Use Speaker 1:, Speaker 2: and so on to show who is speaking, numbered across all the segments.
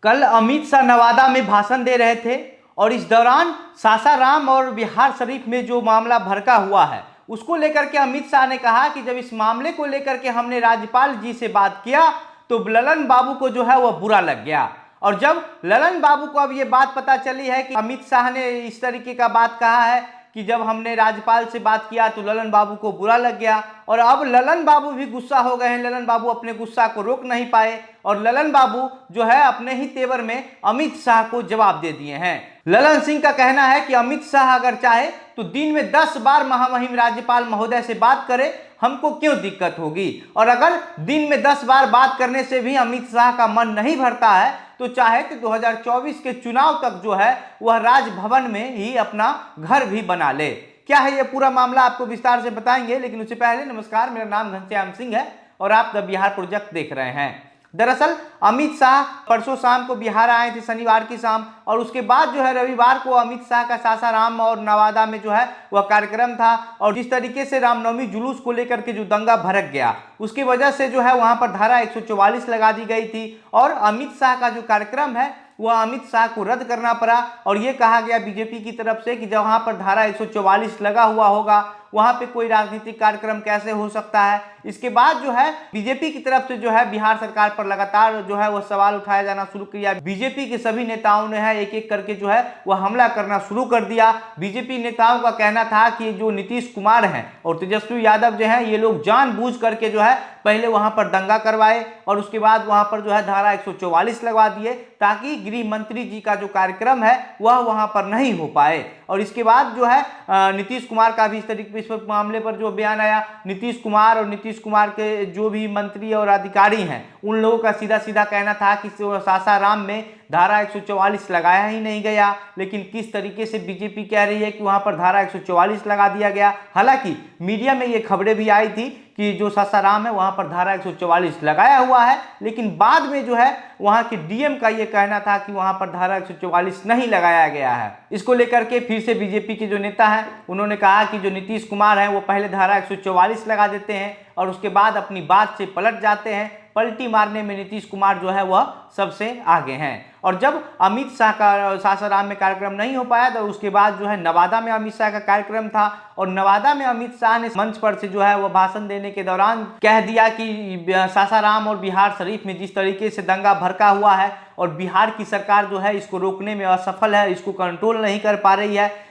Speaker 1: कल अमित शाह नवादा में भाषण दे रहे थे और इस दौरान सासाराम और बिहार शरीफ में जो मामला भड़का हुआ है उसको लेकर के अमित शाह ने कहा कि जब इस मामले को लेकर के हमने राज्यपाल जी से बात किया तो ललन बाबू को जो है वह बुरा लग गया। और जब ललन बाबू को अब ये बात पता चली है कि अमित शाह ने इस तरीके का बात कहा है कि जब हमने राज्यपाल से बात किया तो ललन बाबू को बुरा लग गया और अब ललन बाबू भी गुस्सा हो गए हैं। ललन बाबू अपने गुस्सा को रोक नहीं पाए और ललन बाबू जो है अपने ही तेवर में अमित शाह को जवाब दे दिए हैं। ललन सिंह का कहना है कि अमित शाह अगर चाहे तो दिन में 10 बार महामहिम राज्यपाल महोदय से बात करे, हमको क्यों दिक्कत होगी। और अगर दिन में 10 बार बात करने से भी अमित शाह का मन नहीं भरता है तो चाहे तो 2024 के चुनाव तक जो है वह राजभवन में ही अपना घर भी बना ले। क्या है ये पूरा मामला आपको विस्तार से बताएंगे, लेकिन उससे पहले नमस्कार, मेरा नाम घनश्याम सिंह है और आप द बिहार प्रोजेक्ट देख रहे हैं। दरअसल अमित शाह परसों शाम को बिहार आए थे, शनिवार की शाम, और उसके बाद जो है रविवार को अमित शाह का सासाराम और नवादा में जो है वह कार्यक्रम था। और जिस तरीके से रामनवमी जुलूस को लेकर के जो दंगा भड़क गया उसकी वजह से जो है वहां पर धारा 144 लगा दी गई थी और अमित शाह का जो कार्यक्रम है वह अमित शाह को रद्द करना पड़ा। और यह कहा गया बीजेपी की तरफ से कि जहां पर धारा 144 लगा हुआ होगा वहां पे कोई राजनीतिक कार्यक्रम कैसे हो सकता है। इसके बाद जो है बीजेपी की तरफ से जो है बिहार सरकार पर लगातार जो है वह सवाल उठाया जाना शुरू किया। बीजेपी के सभी नेताओं ने है एक एक करके जो है वह हमला करना शुरू कर दिया। बीजेपी नेताओं का कहना था कि जो नीतीश कुमार हैं और तेजस्वी यादव जो है ये लोग जानबूझ करके जो है पहले वहां पर दंगा करवाए और उसके बाद वहां पर जो है धारा 144 लगवा दिए ताकि गृह मंत्री जी का जो कार्यक्रम है वह वहां पर नहीं हो पाए। और इसके बाद जो है नीतीश कुमार का भी इस तरीके इस मामले पर जो बयान आया, नीतीश कुमार और नीतीश कुमार के जो भी मंत्री और अधिकारी हैं उन लोगों का सीधा सीधा कहना था कि सासाराम में धारा 144 लगाया ही नहीं गया, लेकिन किस तरीके से बीजेपी कह रही है कि वहां पर धारा 144 लगा दिया गया। हालांकि मीडिया में ये खबरें भी आई थी कि जो सासाराम है वहां पर धारा 144 लगाया हुआ है, लेकिन बाद में जो है वहां के डीएम का ये कहना था कि वहां पर धारा 144 नहीं लगाया गया है। इसको लेकर के फिर से बीजेपी के जो नेता हैं उन्होंने कहा कि जो नीतीश कुमार हैं वो पहले धारा 144 लगा देते हैं और उसके बाद अपनी बात से पलट जाते हैं। पलटी मारने में नीतीश कुमार जो है वह सबसे आगे हैं। और जब अमित शाह का सासाराम में कार्यक्रम नहीं हो पाया तो उसके बाद जो है नवादा में अमित शाह का कार्यक्रम था और नवादा में अमित शाह ने मंच पर से जो है वह भाषण देने के दौरान कह दिया कि सासाराम और बिहार शरीफ में जिस तरीके से दंगा भड़का हुआ है और बिहार की सरकार जो है इसको रोकने में असफल है, इसको कंट्रोल नहीं कर पा रही है।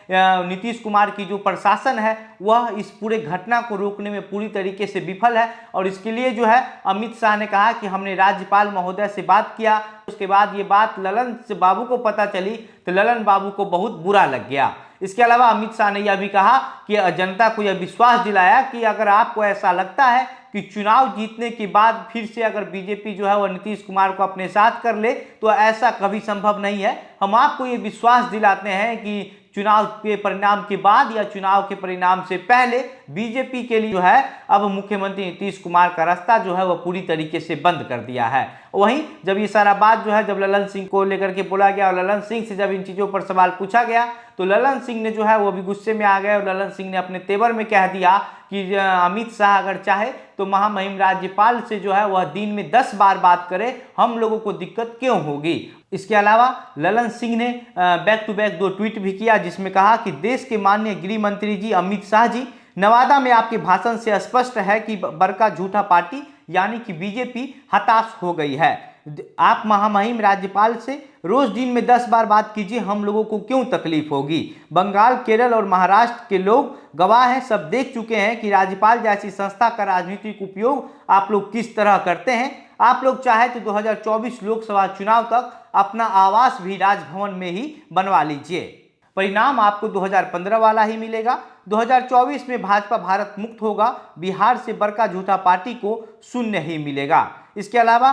Speaker 1: नीतीश कुमार की जो प्रशासन है वह इस पूरे घटना को रोकने में पूरी तरीके से विफल है और इसके लिए जो है अमित शाह ने कहा कि हमने राज्यपाल महोदय से बात किया। उसके बाद ये बात ललन बाबू को पता चली तो ललन बाबू को बहुत बुरा लग गया। इसके अलावा अमित शाह ने यह भी कहा कि जनता को यह विश्वास दिलाया कि अगर आपको ऐसा लगता है कि चुनाव जीतने के बाद फिर से अगर बीजेपी जो है वह नीतीश कुमार को अपने साथ कर ले तो ऐसा कभी संभव नहीं है। हम आपको ये विश्वास दिलाते हैं कि चुनाव के परिणाम के बाद या चुनाव के परिणाम से पहले बीजेपी के लिए जो है अब मुख्यमंत्री नीतीश कुमार का रास्ता जो है वह पूरी तरीके से बंद कर दिया है। वहीं जब ये सारा बात जो है जब ललन सिंह को लेकर के बोला गया और ललन सिंह से जब इन चीज़ों पर सवाल पूछा गया तो ललन सिंह ने जो है वो भी गुस्से में आ गए और ललन सिंह ने अपने तेवर में कह दिया कि अमित शाह अगर चाहे तो महामहिम राज्यपाल से जो है वह दिन में 10 बार बात करे, हम लोगों को दिक्कत क्यों होगी। इसके अलावा ललन सिंह ने बैक टू बैक 2 ट्वीट भी किया जिसमें कहा कि देश के माननीय गृह मंत्री जी अमित शाह जी, नवादा में आपके भाषण से स्पष्ट है कि बड़का झूठा पार्टी यानी कि बीजेपी हताश हो गई है। आप महामहिम राज्यपाल से रोज दिन में 10 बार बात कीजिए, हम लोगों को क्यों तकलीफ होगी। बंगाल, केरल और महाराष्ट्र के लोग गवाह हैं, सब देख चुके हैं कि राज्यपाल जैसी संस्था का राजनीतिक उपयोग आप लोग किस तरह करते हैं। आप लोग चाहे तो 2024 लोकसभा चुनाव तक अपना आवास भी राजभवन में ही बनवा लीजिए, परिणाम आपको 2015 वाला ही मिलेगा। 2024 में भाजपा भारत मुक्त होगा, बिहार से बड़का झूठा पार्टी को शून्य ही मिलेगा। इसके अलावा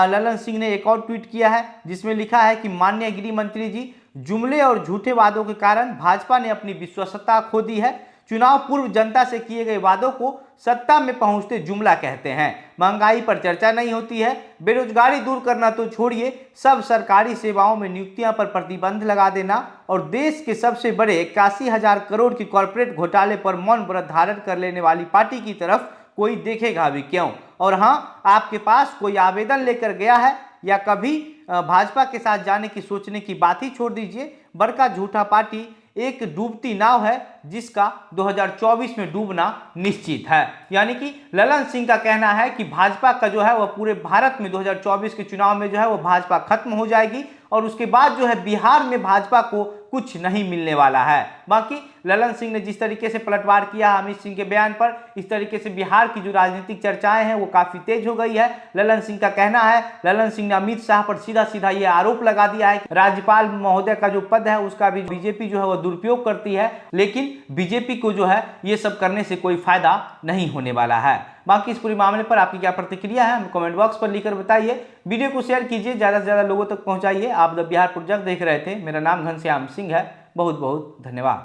Speaker 1: ललन सिंह ने एक और ट्वीट किया है जिसमें लिखा है कि माननीय गृह मंत्री जी, जुमले और झूठे वादों के कारण भाजपा ने अपनी विश्वसनीयता खो दी है। चुनाव पूर्व जनता से किए गए वादों को सत्ता में पहुंचते जुमला कहते हैं। महंगाई पर चर्चा नहीं होती है, बेरोजगारी दूर करना तो छोड़िए, सब सरकारी सेवाओं में नियुक्तियां पर प्रतिबंध लगा देना और देश के सबसे बड़े 81,000 करोड़ की कॉर्पोरेट घोटाले पर मौन व्रत धारण कर लेने वाली पार्टी की तरफ कोई देखेगा भी क्यों। और हाँ, आपके पास कोई आवेदन लेकर गया है या कभी भाजपा के साथ जाने की सोचने की बात ही छोड़ दीजिए। बड़का झूठा पार्टी एक डूबती नाव है जिसका 2024 में डूबना निश्चित है। यानी कि ललन सिंह का कहना है कि भाजपा का जो है वह पूरे भारत में 2024 के चुनाव में जो है वह भाजपा खत्म हो जाएगी और उसके बाद जो है बिहार में भाजपा को कुछ नहीं मिलने वाला है। बाकी ललन सिंह ने जिस तरीके से पलटवार किया अमित सिंह के बयान पर, इस तरीके से बिहार की जो राजनीतिक चर्चाएं हैं वो काफी तेज हो गई है। ललन सिंह का कहना है, ललन सिंह ने अमित शाह पर सीधा सीधा ये आरोप लगा दिया है कि राज्यपाल महोदय का जो पद है उसका भी बीजेपी जो है वो दुरुपयोग करती है, लेकिन बीजेपी को जो है ये सब करने से कोई फायदा नहीं होने वाला है। बाकी इस पूरे मामले पर आपकी क्या प्रतिक्रिया है हमें कमेंट बॉक्स पर लिखकर बताइए। वीडियो को शेयर कीजिए, ज़्यादा से ज़्यादा लोगों तक पहुंचाइए। आप द बिहार प्रोजेक्ट देख रहे थे। मेरा नाम घनश्याम सिंह है। बहुत बहुत धन्यवाद।